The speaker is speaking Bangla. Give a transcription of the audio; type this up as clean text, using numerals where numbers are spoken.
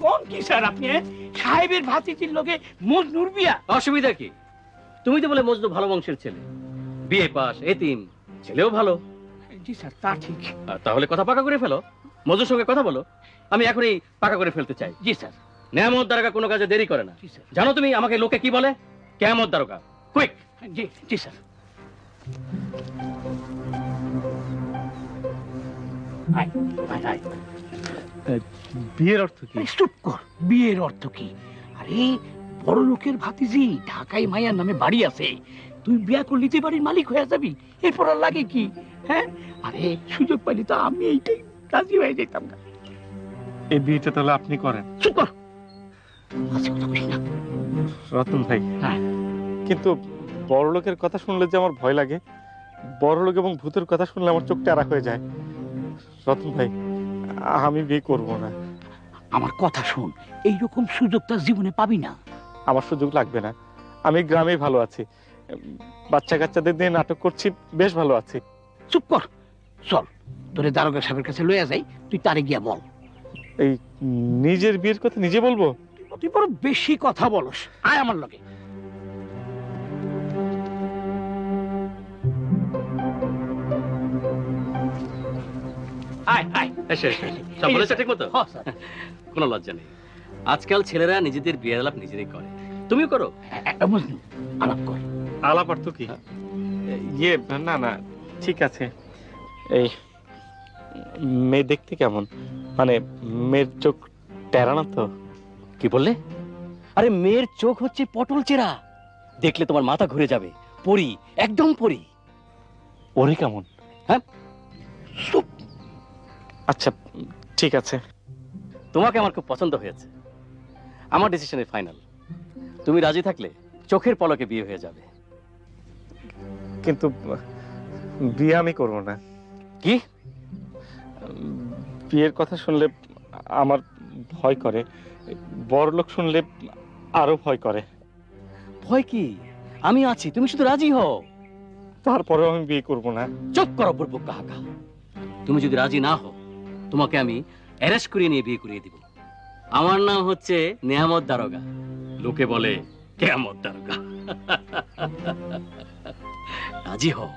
কোন কি স্যার আপনি সাহেবের ভাতিজির লগে মজনুর বিয়া? অসুবিধা কি? তুমি তো বলে মজনু ভালো বংশের ছেলে, বিয়ে পাস, এতিম, ছেলেও ভালো। জি স্যার, তা ঠিক। তাহলে কথা পাকা করে ফেলো, মজনুর সঙ্গে কথা বলো। আমি এখনই পাকা করে ফেলতে চাই। জি স্যার। নেয়ামত দারোগা কোনো কাজে দেরি করে না। জি স্যার। জানো তুমি আমাকে লোকে কি বলে? কেয়ামত দারোগা। কুইক। জি জি স্যার। বিয়ের অর্থ কি? চুপ কর। বিয়ের অর্থ কি? আরে বড় লোকের ভাতিজি, ঢাকায় মায়ার নামে বাড়ি আছে, তুই বিয়া করলি তুই বাড়ির মালিক হয়ে যাবি, এরপর আর লাগে কি? হ্যাঁ, আরে সুযোগ পাইলে তো আমি এইটাই রাজি হয়ে যেতাম না। এই বিয়েটা তাহলে আপনি করেন? চুপ কর, আচ্ছা কথা বলিস না। রতন ভাই, হ্যাঁ। কিন্তু বড় লোকের কথা শুনলে যে আমার ভয় লাগে, বড় লোক এবং ভূতের কথা শুনলে আমার চোখ টেরা হয়ে যায়। রতন ভাই, আমি বিয়ে করব না। আমার কথা শোন, এইরকম সুযোগ তার জীবনে পাবি না। আমার সুযোগ লাগবে না, আমি গ্রামেই ভালো আছি, বাচ্চা কাচ্চাদের দিয়ে নাটক করছি, বেশ ভালো আছি। চুপ কর, চল তোরে দারোগা সাহেবের কাছে লইয়া যাই, তুই তারে গিয়া বল। এই নিজের বিয়ের কথা নিজে বলবো? তুই বড় বেশি কথা বলস, আয় আমার লগে। আয় আয়। এসে এসে সব বলেছে ঠিক মতো? হ্যাঁ, স্যার। কোনো লজ্জা নেই। আজকাল ছেলেরা নিজেদের বিয়ের আলাপ নিজেরাই করে, তুমিও করো। মজনু, আলাপ কর। আলাপ আর তো কি? ইয়ে না না, ঠিক আছে। এই মেয়ে দেখতে কেমন? মানে মেয়ের চোখ টেরা না তো? কি বললে? আরে মেয়ের চোখ হচ্ছে পটল চেরা, দেখলে তোমার মাথা ঘুরে যাবে। পরি, একদম পরি। ওরে কেমন? হ্যাঁ, আচ্ছা ঠিক আছে। তোমাকে আমার খুব পছন্দ হয়েছে। আমার ডিসিশনে ফাইনাল। তুমি রাজি থাকলে চোখের পলকে বিয়ে হয়ে যাবে। কিন্তু বিয়ে আমি করব না। কি? বিয়ের কথা শুনলে আমার ভয় করে, বড় লোক শুনলে আরো ভয় করে। ভয় কি? আমি আছি, তুমি শুধু রাজি হও। তারপরেও আমি বিয়ে করব না। চুপ করো বুড়বুক কাহাকা। তুমি যদি রাজি না হও, তোমাকে আমি অ্যারেস্ট করিয়ে নিয়ে বিয়ে করিয়ে দিব। আমার নাম হচ্ছে নেয়ামত দারোগা, লোকে বলে কেয়ামত দারোগা। রাজি হও।